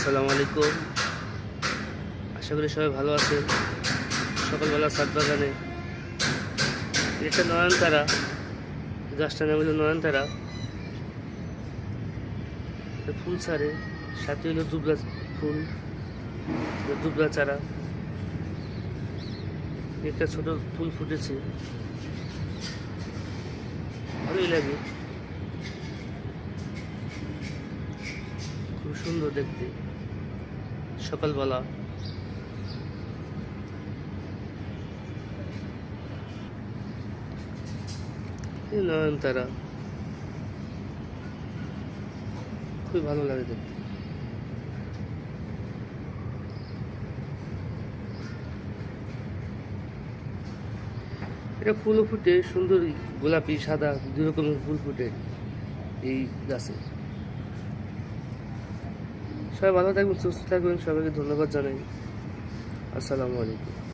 আসসালামু আলাইকুম। আশা করি সবাই ভালো আছেন। সকালবেলা ছাদ বাগানে এটা নয়নতারা, গাছটার নাম হলো নয়নতারা। ফুল ছাড়ে, সাথে হলো দুবলা ফুল, দুবলা চারা। একটা ছোট ফুল ফুটেছে, ভালোই লাগে, খুব সুন্দর দেখতে। সকালবেলা নয়নতারা খুবই ভালো লাগে দেখতে। এটা ফুলও ফুটে, সুন্দর গোলাপি সাদা দুই রকমের ফুল ফুটে এই গাছে। সবাই ভালো থাকবেন, সুস্থ থাকবেন। সবাইকে ধন্যবাদ জানাই। আসসালামু আলাইকুম।